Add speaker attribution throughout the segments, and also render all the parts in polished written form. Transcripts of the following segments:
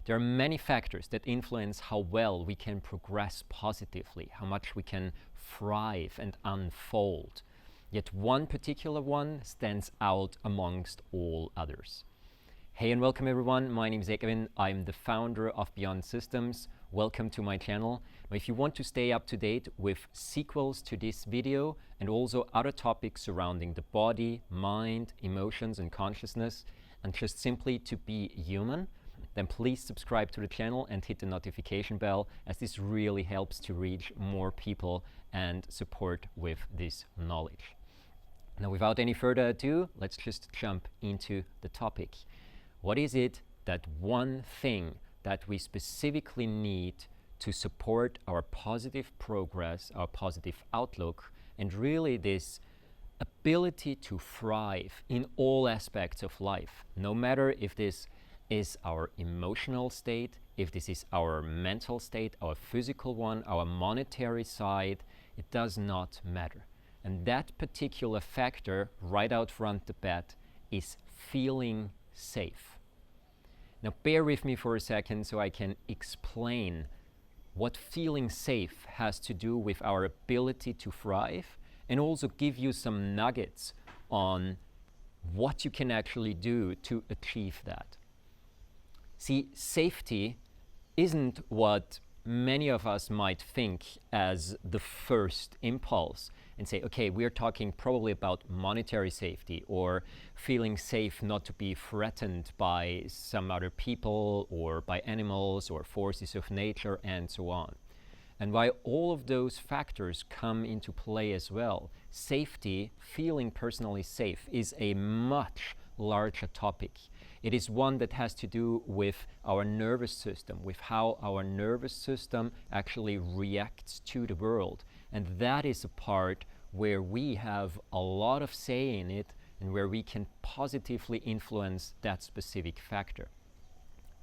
Speaker 1: There are many factors that influence how well we can progress positively, how much we can thrive and unfold. Yet one particular one stands out amongst all others. Hey and welcome everyone, my name is Egwin, I'm the founder of Beyond Systems. Welcome to my channel. Now, if you want to stay up to date with sequels to this video and also other topics surrounding the body, mind, emotions and consciousness, and just simply to be human, then please subscribe to the channel and hit the notification bell, as this really helps to reach more people and support with this knowledge. Now, without any further ado, let's just jump into the topic. What is it, that one thing that we specifically need to support our positive progress, our positive outlook, and really this ability to thrive in all aspects of life, no matter if this is our emotional state, if this is our mental state, our physical one, our monetary side, it does not matter. And that particular factor right out front the bat is feeling safe. Now bear with me for a second so I can explain what feeling safe has to do with our ability to thrive, and also give you some nuggets on what you can actually do to achieve that. See, safety isn't what many of us might think as the first impulse and say, okay, we're talking probably about monetary safety or feeling safe not to be threatened by some other people or by animals or forces of nature and so on. And while all of those factors come into play as well, safety, feeling personally safe, is a much larger topic. It is one that has to do with our nervous system, with how our nervous system actually reacts to the world. And that is a part where we have a lot of say in it and where we can positively influence that specific factor.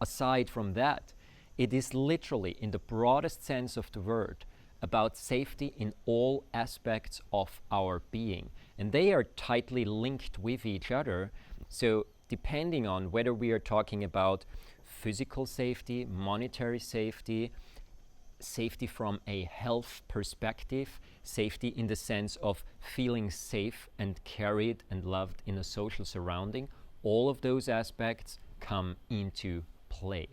Speaker 1: Aside from that, it is literally, in the broadest sense of the word, about safety in all aspects of our being. And they are tightly linked with each other. So depending on whether we are talking about physical safety, monetary safety, safety from a health perspective, safety in the sense of feeling safe and carried and loved in a social surrounding, all of those aspects come into play.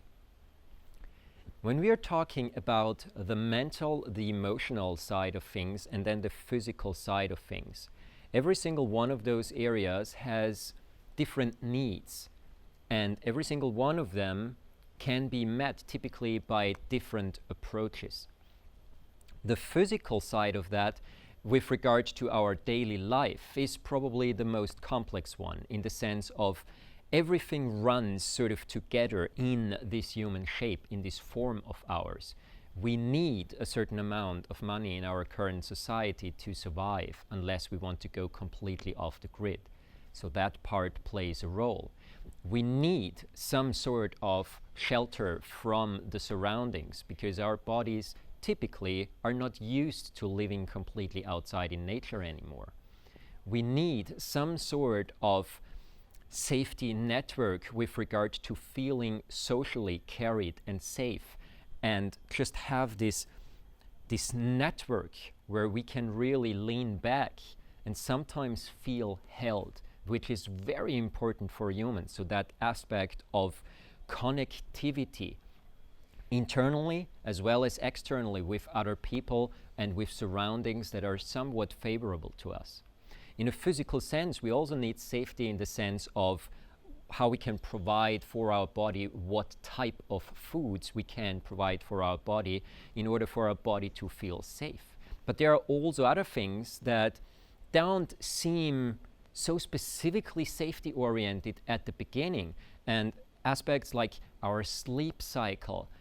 Speaker 1: When we are talking about the mental, the emotional side of things, and then the physical side of things, every single one of those areas has different needs, and every single one of them can be met typically by different approaches. The physical side of that, with regard to our daily life, is probably the most complex one, in the sense of everything runs sort of together in this human shape, in this form of ours. We need a certain amount of money in our current society to survive, unless we want to go completely off the grid. So that part plays a role. We need some sort of shelter from the surroundings, because our bodies typically are not used to living completely outside in nature anymore. We need some sort of safety network with regard to feeling socially carried and safe, and just have this network where we can really lean back and sometimes feel held, which is very important for humans. So that aspect of connectivity internally as well as externally with other people and with surroundings that are somewhat favorable to us. In a physical sense, we also need safety in the sense of how we can provide for our body, what type of foods we can provide for our body in order for our body to feel safe. But there are also other things that don't seem so specifically safety oriented at the beginning, and aspects like our sleep cycle,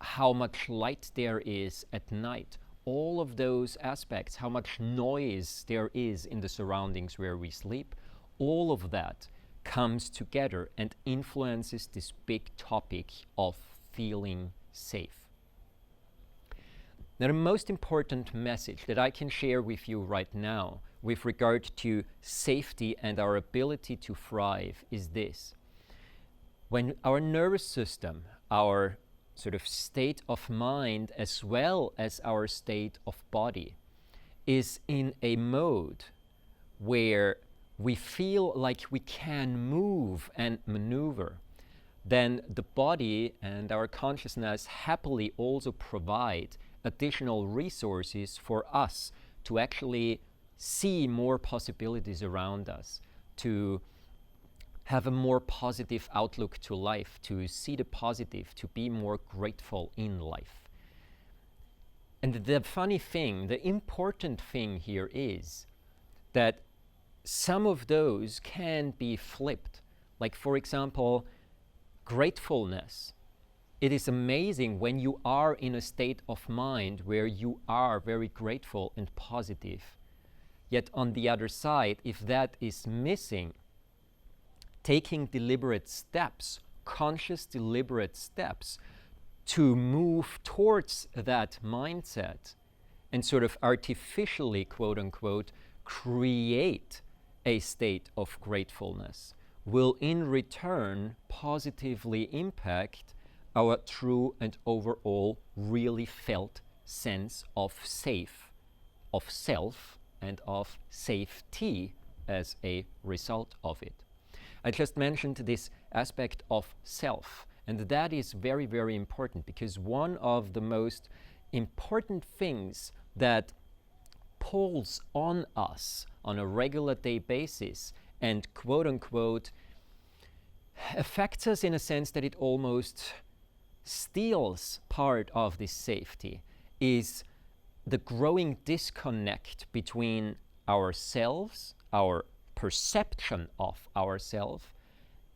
Speaker 1: how much light there is at night, all of those aspects, how much noise there is in the surroundings where we sleep, all of that comes together and influences this big topic of feeling safe. Now, the most important message that I can share with you right now with regard to safety and our ability to thrive is this. When our nervous system, our sort of state of mind, as well as our state of body, is in a mode where we feel like we can move and maneuver, then the body and our consciousness happily also provide additional resources for us to actually see more possibilities around us, to have a more positive outlook to life, to see the positive, to be more grateful in life. And the funny thing, the important thing here is that some of those can be flipped. Like, for example, gratefulness. It is amazing when you are in a state of mind where you are very grateful and positive. Yet on the other side, if that is missing, taking deliberate steps, conscious deliberate steps to move towards that mindset and sort of artificially, quote unquote, create a state of gratefulness will in return positively impact our true and overall really felt sense of safe, of self, and of safety as a result of it. I just mentioned this aspect of self, and that is very, very important, because one of the most important things that pulls on us on a regular day basis and quote unquote affects us in a sense that it almost steals part of this safety is the growing disconnect between ourselves, our perception of ourselves,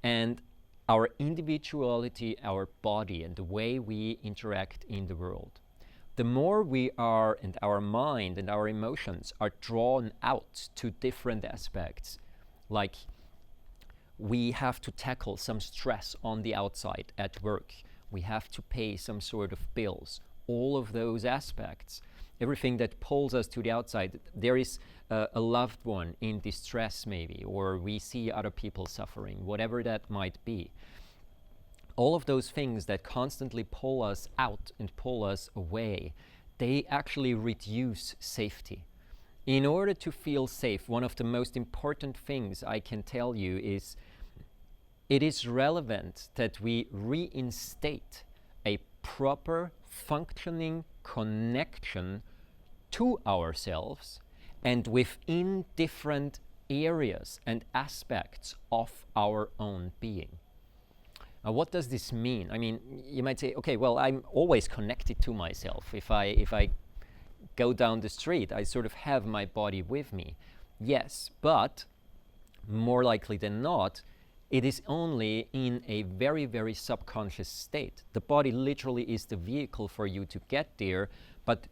Speaker 1: and our individuality, our body, and the way we interact in the world. The more we are, and our mind and our emotions are drawn out to different aspects, like we have to tackle some stress on the outside at work, we have to pay some sort of bills, all of those aspects, everything that pulls us to the outside. There is a loved one in distress maybe, or we see other people suffering, whatever that might be. All of those things that constantly pull us out and pull us away, they actually reduce safety. In order to feel safe, one of the most important things I can tell you is it is relevant that we reinstate a proper functioning connection to ourselves and within different areas and aspects of our own being. Now, what does this mean? I mean, you might say, okay, well, I'm always connected to myself. If I go down the street, I sort of have my body with me. Yes, but more likely than not, it is only in a very, very subconscious state. The body literally is the vehicle for you to get there, but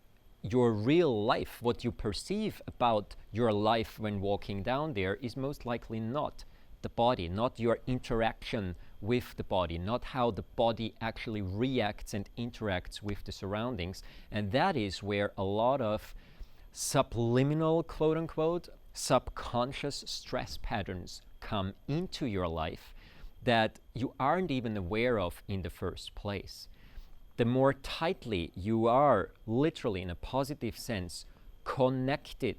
Speaker 1: your real life, what you perceive about your life when walking down there, is most likely not the body, not your interaction with the body, not how the body actually reacts and interacts with the surroundings. And that is where a lot of subliminal, quote unquote, subconscious stress patterns come into your life that you aren't even aware of in the first place. The more tightly you are, literally in a positive sense, connected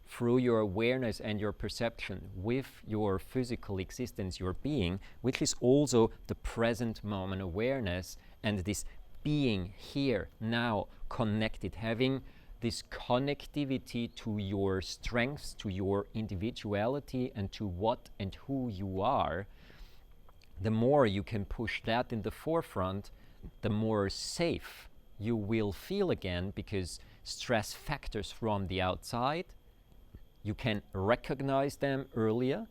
Speaker 1: through your awareness and your perception with your physical existence, your being, which is also the present moment awareness and this being here, now, connected, having this connectivity to your strengths, to your individuality, and to what and who you are. The more you can push that in the forefront, the more safe you will feel again, because stress factors from the outside, you can recognize them earlier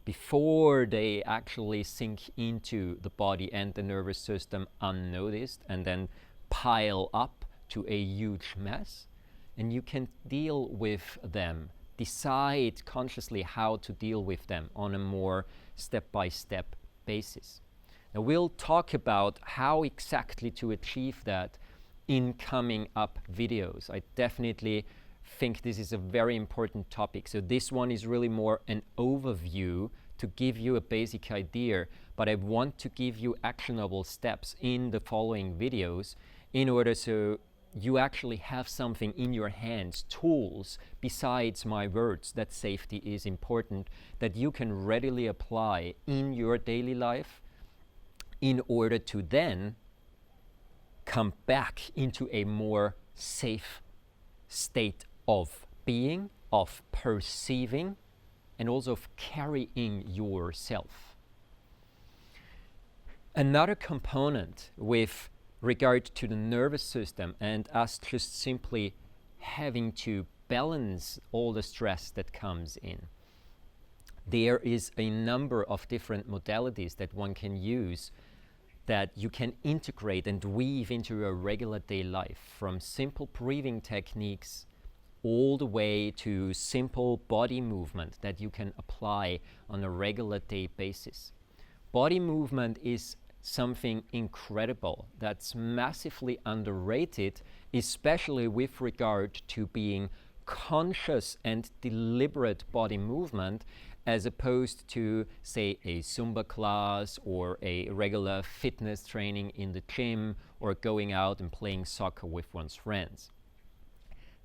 Speaker 1: before they actually sink into the body and the nervous system unnoticed and then pile up to a huge mess. And you can deal with them, decide consciously how to deal with them on a more step-by-step basis. Now, we'll talk about how exactly to achieve that in coming up videos. I definitely think this is a very important topic. So this one is really more an overview to give you a basic idea, but I want to give you actionable steps in the following videos in order so you actually have something in your hands, tools besides my words that safety is important, that you can readily apply in your daily life in order to then come back into a more safe state of being, of perceiving, and also of carrying yourself. Another component with regard to the nervous system and us just simply having to balance all the stress that comes in. There is a number of different modalities that one can use that you can integrate and weave into your regular day life, from simple breathing techniques all the way to simple body movement that you can apply on a regular day basis. Body movement is something incredible that's massively underrated, especially with regard to being conscious and deliberate body movement, as opposed to, say, a Zumba class or a regular fitness training in the gym or going out and playing soccer with one's friends.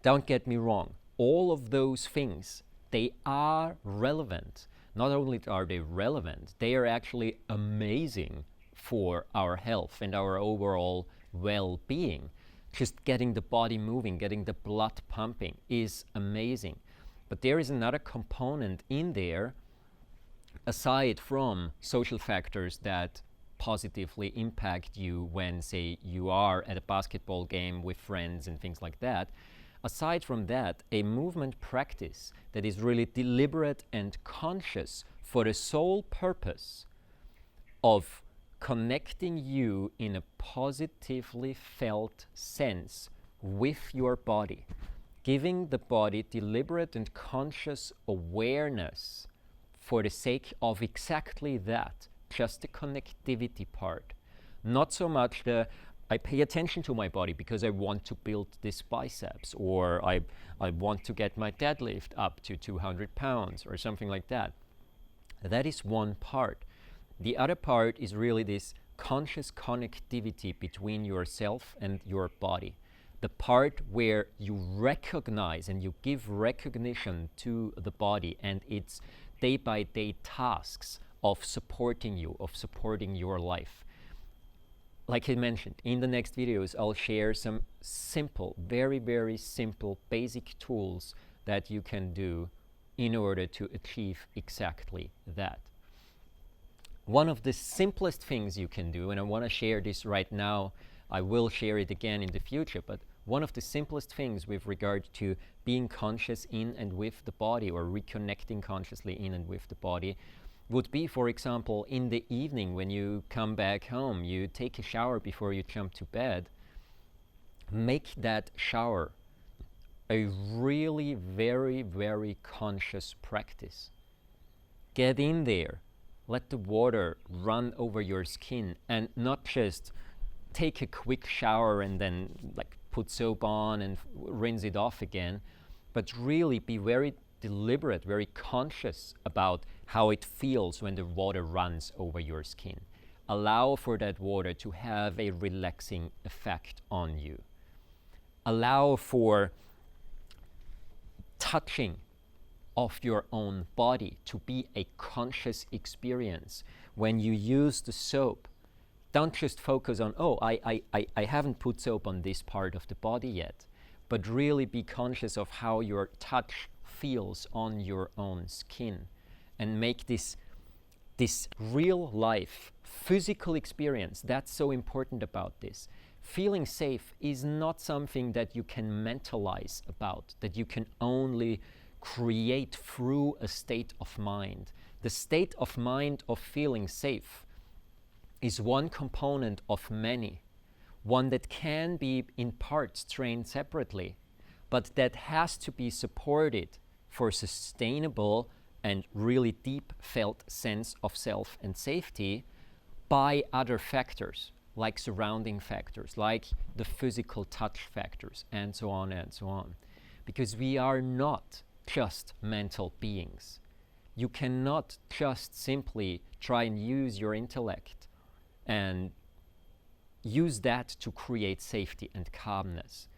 Speaker 1: Don't get me wrong, all of those things, they are relevant. Not only are they relevant, they are actually amazing for our health and our overall well-being. Just getting the body moving, getting the blood pumping is amazing. But there is another component in there, aside from social factors that positively impact you when, say, you are at a basketball game with friends and things like that. Aside from that, a movement practice that is really deliberate and conscious for the sole purpose of connecting you in a positively felt sense with your body, giving the body deliberate and conscious awareness for the sake of exactly that, just the connectivity part. Not so much the, I pay attention to my body because I want to build this biceps, or I want to get my deadlift up to 200 pounds or something like that. That is one part. The other part is really this conscious connectivity between yourself and your body. The part where you recognize and you give recognition to the body and its day-by-day tasks of supporting you, of supporting your life. Like I mentioned, in the next videos, I'll share some simple, very, very simple, basic tools that you can do in order to achieve exactly that. One of the simplest things you can do, and I want to share this right now, I will share it again in the future, but one of the simplest things with regard to being conscious in and with the body, or reconnecting consciously in and with the body, would be, for example, in the evening when you come back home, you take a shower before you jump to bed. Make that shower a really very, very conscious practice. Get in there. Let the water run over your skin, and not just take a quick shower and then like put soap on and rinse it off again, but really be very deliberate, very conscious about how it feels when the water runs over your skin. Allow for that water to have a relaxing effect on you. Allow for touching of your own body to be a conscious experience. When you use the soap, don't just focus on, oh, I haven't put soap on this part of the body yet, but really be conscious of how your touch feels on your own skin, and make this real life physical experience. That's so important about this. Feeling safe is not something that you can mentalize about, that you can only create through a state of mind. The state of mind of feeling safe is one component of many, one that can be in parts trained separately, but that has to be supported for sustainable and really deep felt sense of self and safety by other factors, like surrounding factors, like the physical touch factors, and so on and so on. Because we are not just mental beings. You cannot just simply try and use your intellect and use that to create safety and calmness.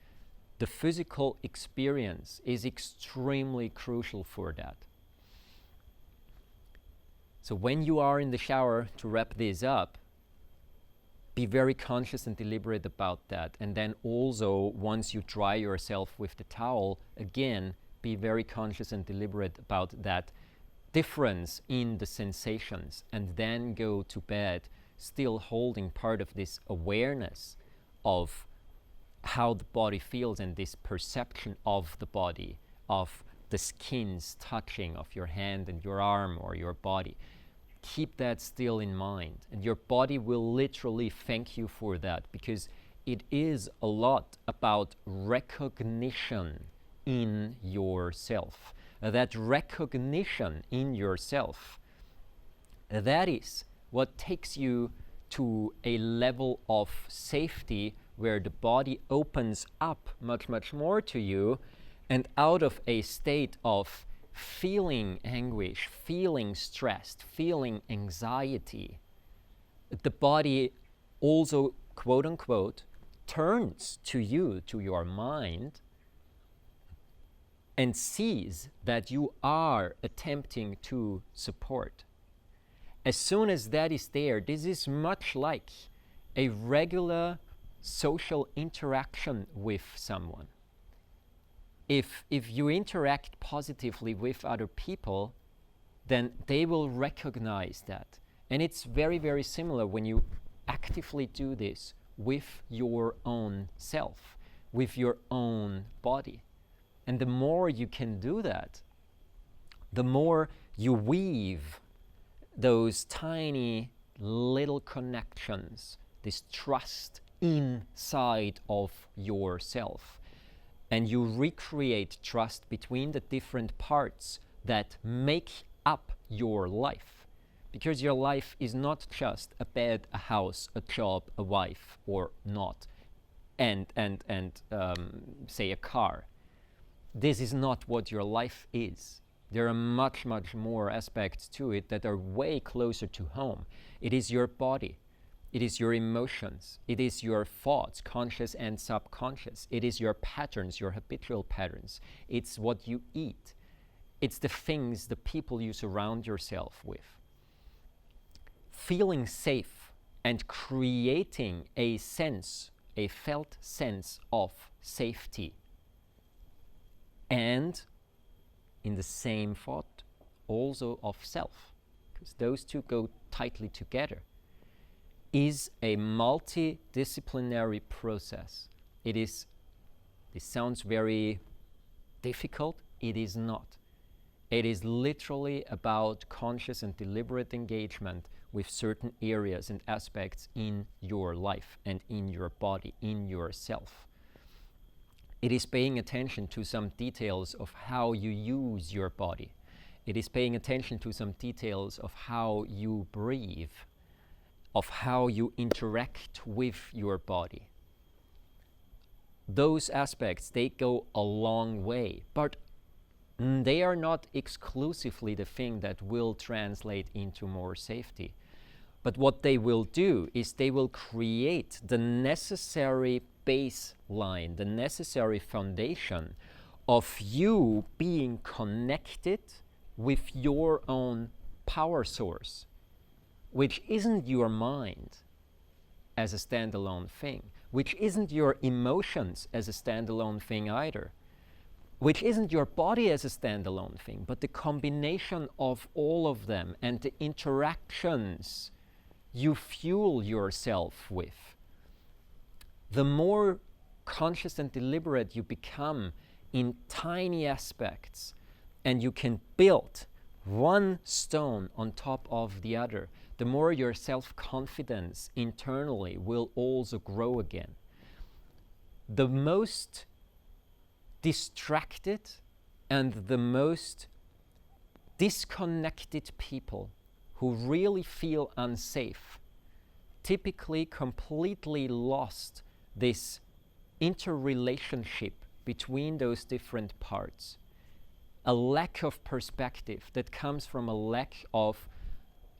Speaker 1: The physical experience is extremely crucial for that. So when you are in the shower, to wrap this up, be very conscious and deliberate about that. And then also, once you dry yourself with the towel, again, be very conscious and deliberate about that difference in the sensations, and then go to bed still holding part of this awareness of how the body feels and this perception of the body, of the skin's touching of your hand and your arm or your body. Keep that still in mind, and your body will literally thank you for that, because it is a lot about recognition in yourself. That recognition in yourself, that is what takes you to a level of safety where the body opens up much, much more to you, and out of a state of feeling anguish, feeling stressed, feeling anxiety, the body also, quote unquote, turns to you, to your mind, and sees that you are attempting to support. As soon as that is there, this is much like a regular social interaction with someone. If you interact positively with other people, then they will recognize that. And it's very, very similar when you actively do this with your own self, with your own body. And the more you can do that, the more you weave those tiny little connections, this trust inside of yourself. And you recreate trust between the different parts that make up your life. Because your life is not just a bed, a house, a job, a wife, or not, and say a car. This is not what your life is. There are much, much more aspects to it that are way closer to home. It is your body. It is your emotions. It is your thoughts, conscious and subconscious. It is your patterns, your habitual patterns. It's what you eat. It's the things, the people you surround yourself with. Feeling safe and creating a sense, a felt sense of safety. And in the same thought, also of self, because those two go tightly together, is a multidisciplinary process. This sounds very difficult. It is not. It is literally about conscious and deliberate engagement with certain areas and aspects in your life and in your body, in yourself. It is paying attention to some details of how you use your body. It is paying attention to some details of how you breathe, of how you interact with your body. Those aspects, they go a long way, but they are not exclusively the thing that will translate into more safety. But what they will do is they will create the necessary baseline, the necessary foundation of you being connected with your own power source, which isn't your mind as a standalone thing, which isn't your emotions as a standalone thing either, which isn't your body as a standalone thing, but the combination of all of them and the interactions you fuel yourself with. The more conscious and deliberate you become in tiny aspects, and you can build one stone on top of the other, the more your self-confidence internally will also grow again. The most distracted and the most disconnected people who really feel unsafe typically completely lost this interrelationship between those different parts. a lack of perspective that comes from a lack of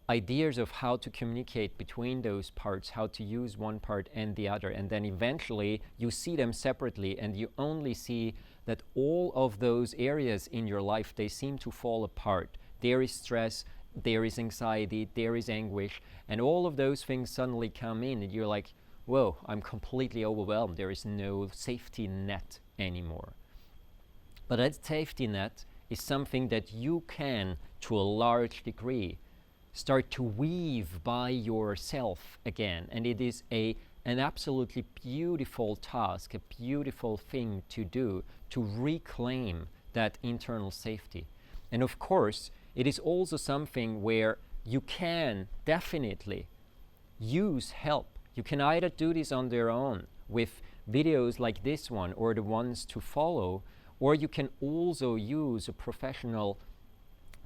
Speaker 1: ideas of how to communicate between those parts, how to use one part and the other, and then eventually you see them separately and you only see that all of those areas in your life, they seem to fall apart. There is stress, there is anxiety, there is anguish, and all of those things suddenly come in and you're like, whoa, I'm completely overwhelmed. There is no safety net anymore. But that safety net is something that you can, to a large degree, start to weave by yourself again. And it is an absolutely beautiful task, a beautiful thing to do, to reclaim that internal safety. And of course, it is also something where you can definitely use help. You can either do this on their own with videos like this one or the ones to follow, or you can also use a professional,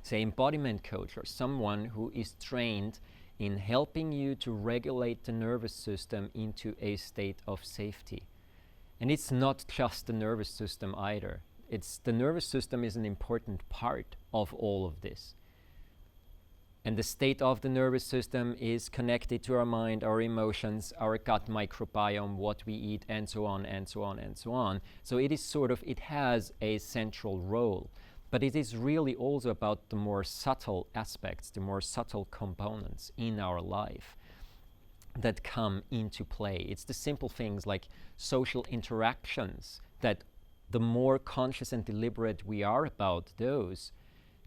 Speaker 1: say, embodiment coach or someone who is trained in helping you to regulate the nervous system into a state of safety. And it's not just the nervous system either. The nervous system is an important part of all of this. And the state of the nervous system is connected to our mind, our emotions, our gut microbiome, what we eat, and so on, and so on, and so on. So it has a central role. But it is really also about the more subtle aspects, the more subtle components in our life that come into play. It's the simple things like social interactions that the more conscious and deliberate we are about those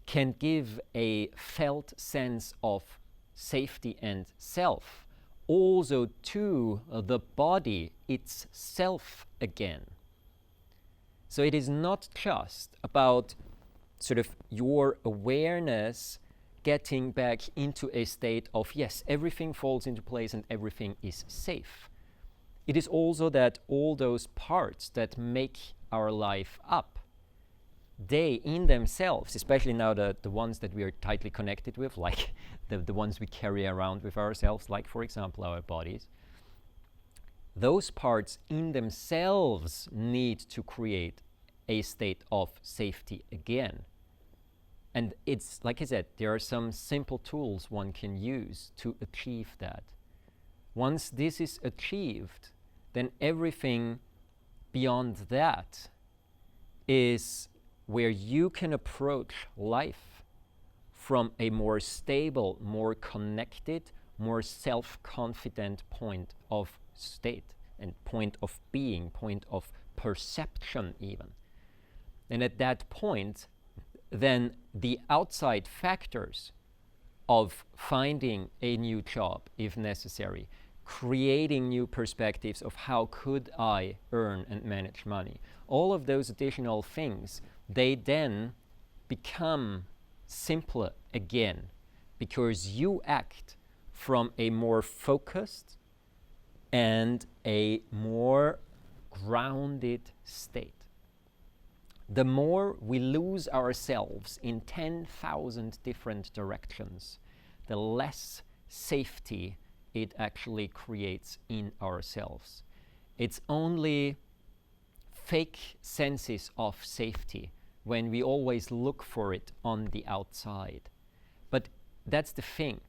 Speaker 1: can give a felt sense of safety and self also to the body itself again. So it is not just about sort of your awareness getting back into a state of, yes, everything falls into place and everything is safe. It is also that all those parts that make our life up, they in themselves, especially now the ones that we are tightly connected with, like the ones we carry around with ourselves, like for example our bodies, those parts in themselves need to create a state of safety again. And it's, like I said, there are some simple tools one can use to achieve that. Once this is achieved, then everything beyond that is where you can approach life from a more stable, more connected, more self-confident point of state and point of being, point of perception even. And at that point, then the outside factors of finding a new job if necessary, creating new perspectives of how could I earn and manage money, all of those additional things, they then become simpler again because you act from a more focused and a more grounded state. The more we lose ourselves in 10,000 different directions, the less safety it actually creates in ourselves. It's only fake senses of safety when we always look for it on the outside. But that's the thing.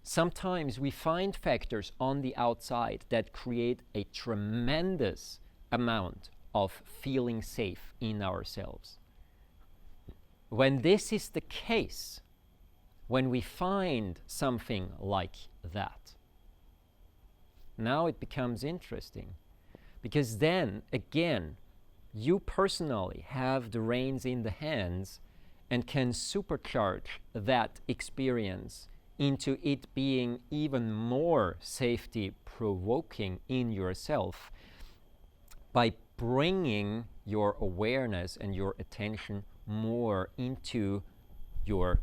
Speaker 1: Sometimes we find factors on the outside that create a tremendous amount of feeling safe in ourselves. When this is the case, when we find something like that, now it becomes interesting, because then again you personally have the reins in the hands and can supercharge that experience into it being even more safety provoking in yourself by bringing your awareness and your attention more into your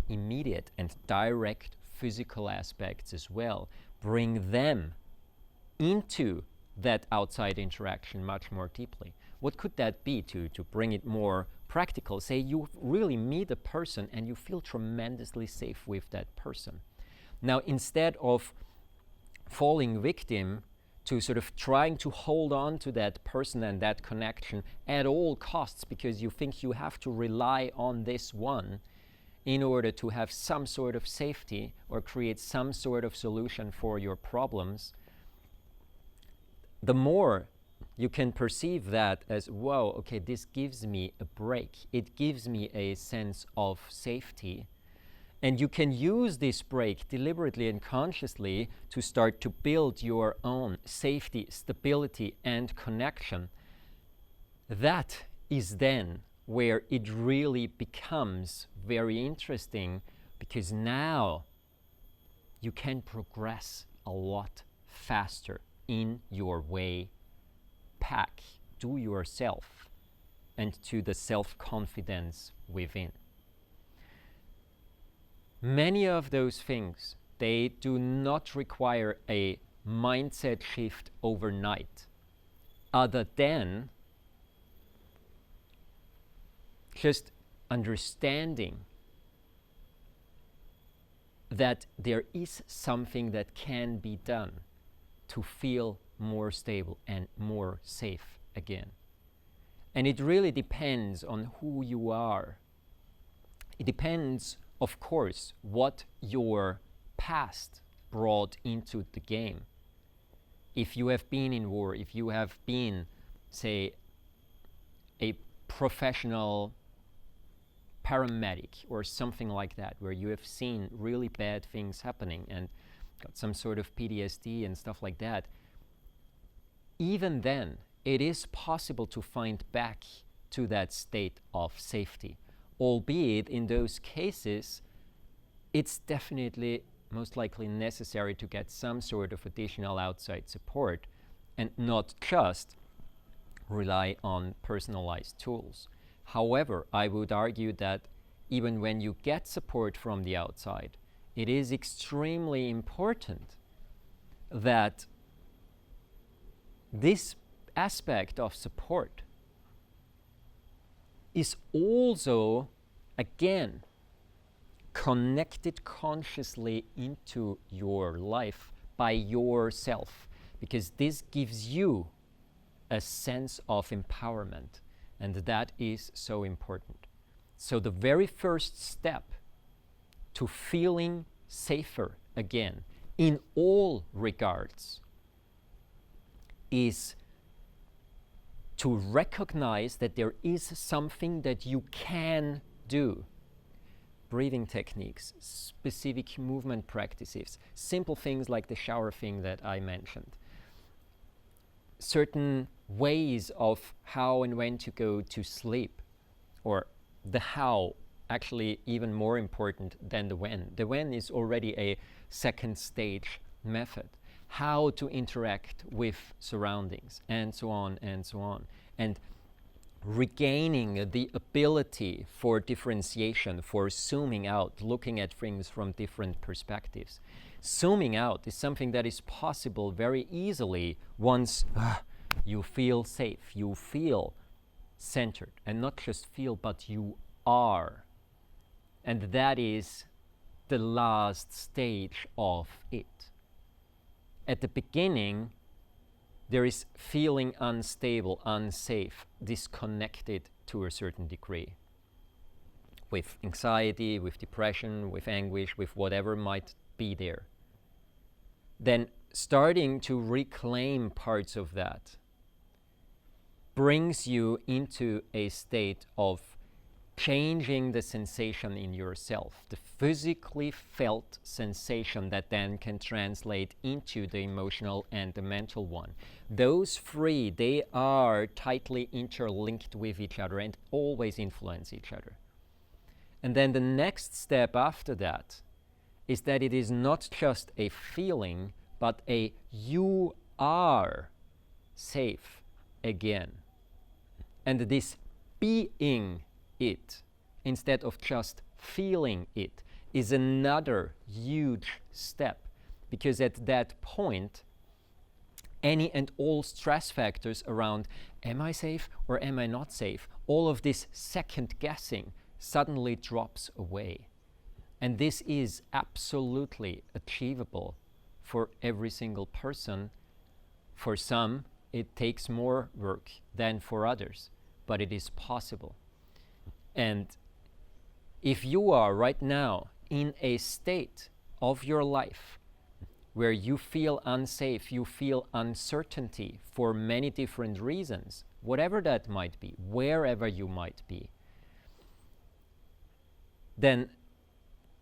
Speaker 1: immediate and direct physical aspects as well. Bring them into that outside interaction much more deeply. What could that be to bring it more practical? Say you really meet a person and you feel tremendously safe with that person. Now, instead of falling victim to sort of trying to hold on to that person and that connection at all costs because you think you have to rely on this one in order to have some sort of safety or create some sort of solution for your problems, the more you can perceive that as, whoa, okay, this gives me a break. It gives me a sense of safety. And you can use this break deliberately and consciously to start to build your own safety, stability, and connection. That is then where it really becomes very interesting, because now you can progress a lot faster in your way back to yourself and to the self-confidence within. Many of those things, they do not require a mindset shift overnight, other than just understanding that there is something that can be done to feel more stable and more safe again. And it really depends on who you are. It depends, of course, what your past brought into the game. If you have been in war, if you have been, say, a professional paramedic or something like that, where you have seen really bad things happening and got some sort of PTSD and stuff like that, even then, it is possible to find back to that state of safety. Albeit, in those cases, it's definitely most likely necessary to get some sort of additional outside support and not just rely on personalized tools. However, I would argue that even when you get support from the outside, it is extremely important that this aspect of support is also, again, connected consciously into your life by yourself, because this gives you a sense of empowerment, and that is so important. So the very first step to feeling safer again in all regards is to recognize that there is something that you can do. Breathing techniques, specific movement practices, simple things like the shower thing that I mentioned, certain ways of how and when to go to sleep, or the how, actually even more important than the when. The when is already a second stage method. How to interact with surroundings, and so on and so on. And regaining the ability for differentiation, for zooming out, looking at things from different perspectives. Zooming out is something that is possible very easily once you feel safe, you feel centered, and not just feel, but you are. And that is the last stage of it. At the beginning, there is feeling unstable, unsafe, disconnected to a certain degree, with anxiety, with depression, with anguish, with whatever might be there. Then starting to reclaim parts of that brings you into a state of changing the sensation in yourself, the physically felt sensation that then can translate into the emotional and the mental one. Those three, they are tightly interlinked with each other and always influence each other. And then the next step after that is that it is not just a feeling, but a you are safe again. And this being it, instead of just feeling it, is another huge step, because at that point, any and all stress factors around, am I safe or am I not safe, all of this second guessing suddenly drops away. And this is absolutely achievable for every single person For some, it takes more work than for others, but it is possible. And if you are right now in a state of your life where you feel unsafe, you feel uncertainty for many different reasons, whatever that might be, wherever you might be, then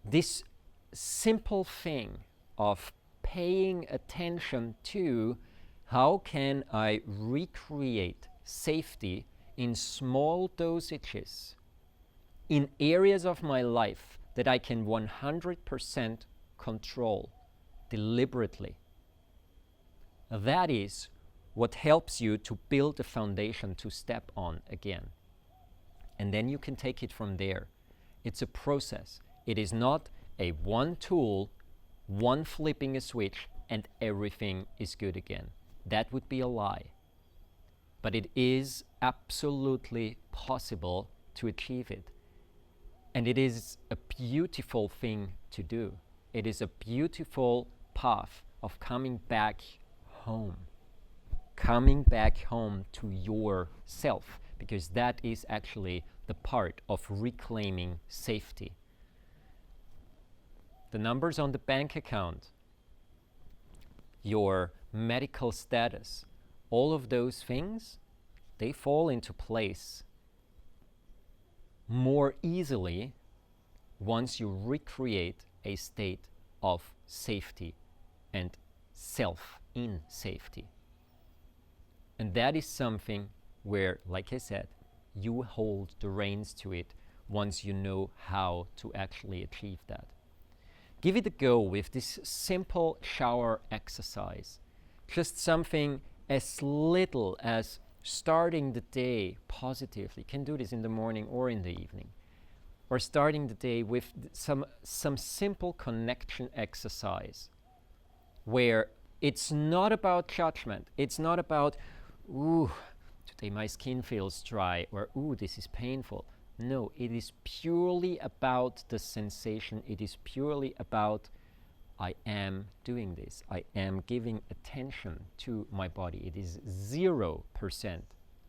Speaker 1: this simple thing of paying attention to how can I recreate safety in small dosages in areas of my life that I can 100% control deliberately. That is what helps you to build a foundation to step on again. And then you can take it from there. It's a process. It is not a one tool, one flipping a switch, and everything is good again. That would be a lie. But it is absolutely possible to achieve it. And it is a beautiful thing to do. It is a beautiful path of coming back home. Coming back home to yourself, because that is actually the part of reclaiming safety. The numbers on the bank account, your medical status, all of those things, they fall into place more easily once you recreate a state of safety and self in safety. And that is something where, like I said, you hold the reins to it once you know how to actually achieve that. Give it a go with this simple shower exercise. Just something as little as starting the day positively. You can do this in the morning or in the evening. Or starting the day with some simple connection exercise where it's not about judgment. It's not about, ooh, today my skin feels dry, or ooh, this is painful. No, it is purely about the sensation. It is purely about, I am doing this. I am giving attention to my body. It is 0%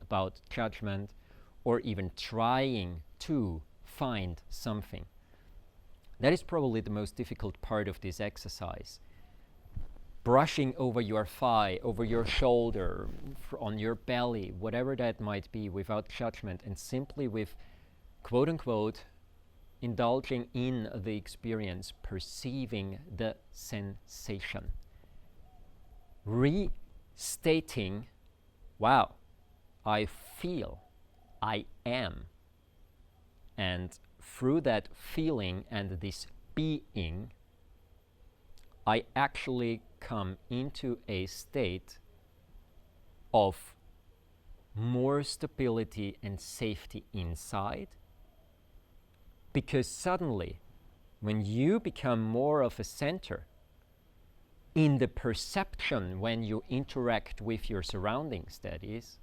Speaker 1: about judgment or even trying to find something. That is probably the most difficult part of this exercise. Brushing over your thigh, over your shoulder, on your belly, whatever that might be, without judgment, and simply with, quote unquote, indulging in the experience, perceiving the sensation. Restating, wow, I feel, I am. And through that feeling and this being, I actually come into a state of more stability and safety inside. Because suddenly, when you become more of a center in the perception when you interact with your surroundings, that is,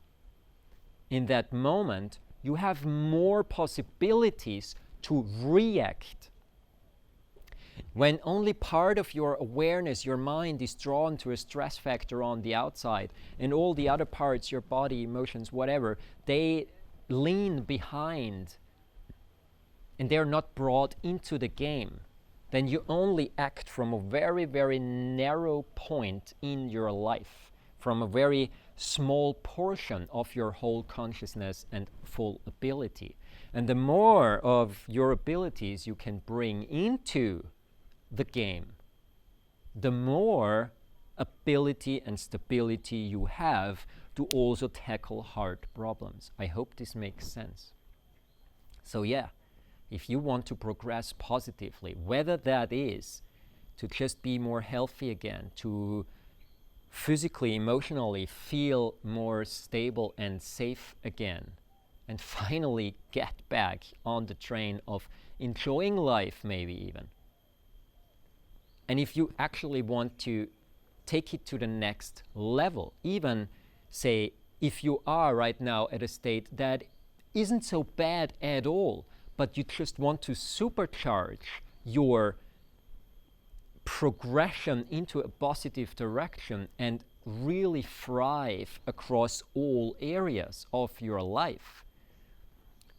Speaker 1: in that moment, you have more possibilities to react. When only part of your awareness, your mind, is drawn to a stress factor on the outside, and all the other parts, your body, emotions, whatever, they lean behind and they're not brought into the game, then you only act from a very, very narrow point in your life, from a very small portion of your whole consciousness and full ability. And the more of your abilities you can bring into the game, the more ability and stability you have to also tackle hard problems. I hope this makes sense. So yeah, if you want to progress positively, whether that is to just be more healthy again, to physically, emotionally feel more stable and safe again, and finally get back on the train of enjoying life, maybe even. And if you actually want to take it to the next level, even say if you are right now at a state that isn't so bad at all, but you just want to supercharge your progression into a positive direction and really thrive across all areas of your life.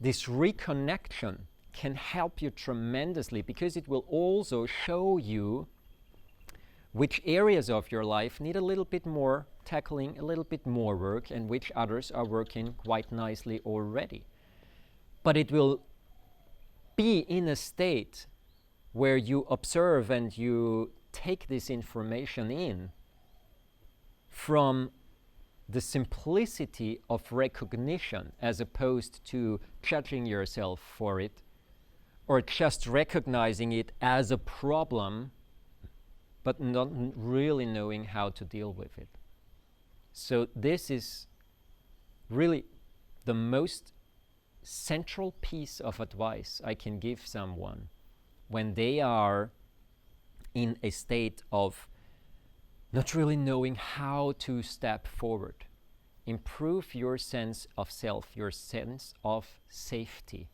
Speaker 1: This reconnection can help you tremendously because it will also show you which areas of your life need a little bit more tackling, a little bit more work, and which others are working quite nicely already. But it will be in a state where you observe and you take this information in from the simplicity of recognition as opposed to judging yourself for it or just recognizing it as a problem but not really knowing how to deal with it. So this is really the most central piece of advice I can give someone when they are in a state of not really knowing how to step forward. Improve your sense of self, your sense of safety.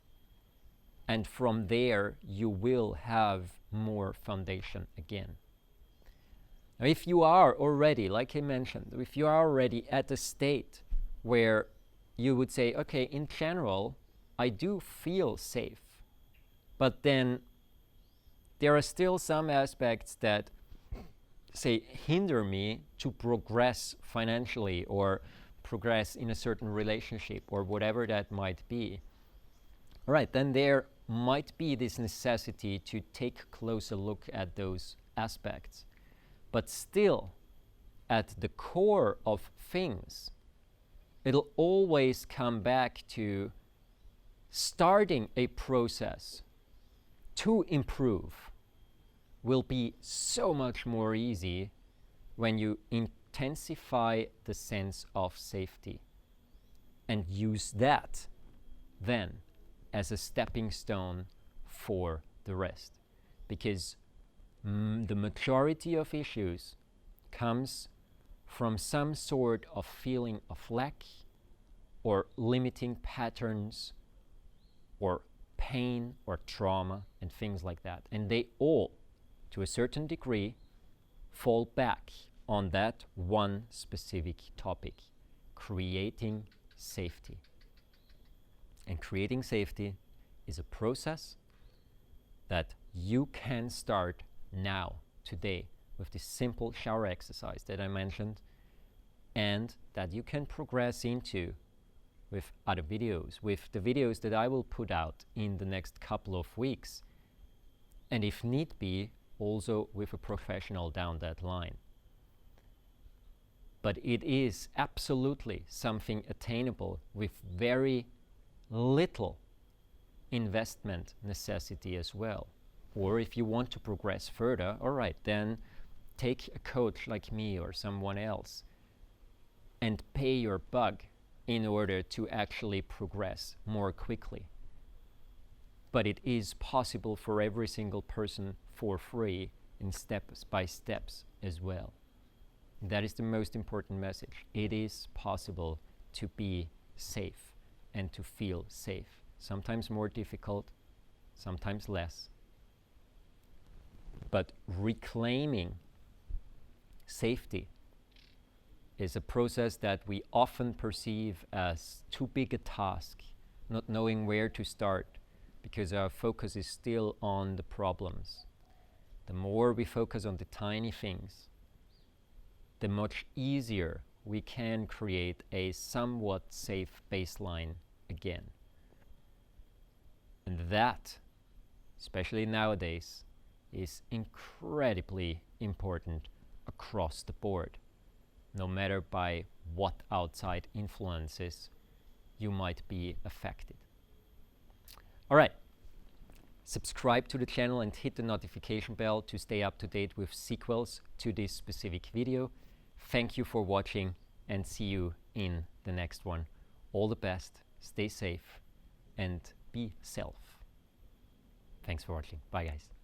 Speaker 1: And from there, you will have more foundation again. Now, if you are already, like I mentioned, if you are already at a state where you would say, okay, in general, I do feel safe, but then there are still some aspects that, say, hinder me to progress financially or progress in a certain relationship or whatever that might be. All right, then there might be this necessity to take a closer look at those aspects. But still, at the core of things, it'll always come back to starting a process to improve will be so much more easy when you intensify the sense of safety and use that then as a stepping stone for the rest. Because the majority of issues comes from some sort of feeling of lack or limiting patterns or pain or trauma and things like that. And they all, to a certain degree, fall back on that one specific topic, creating safety. And creating safety is a process that you can start now, today, with this simple shower exercise that I mentioned, and that you can progress into with other videos, with the videos that I will put out in the next couple of weeks, and if need be, also with a professional down that line. But it is absolutely something attainable with very little investment necessity as well. Or if you want to progress further, all right, then take a coach like me or someone else and pay your buck in order to actually progress more quickly. But it is possible for every single person for free in steps by steps as well. That is the most important message. It is possible to be safe and to feel safe. Sometimes more difficult, sometimes less. But reclaiming safety is a process that we often perceive as too big a task, not knowing where to start, because our focus is still on the problems. The more we focus on the tiny things, the much easier we can create a somewhat safe baseline again. And that, especially nowadays, is incredibly important across the board, no matter by what outside influences you might be affected. All right, subscribe to the channel and hit the notification bell to stay up to date with sequels to this specific video. Thank you for watching and see you in the next one. All the best, stay safe, and be self. Thanks for watching. Bye, guys.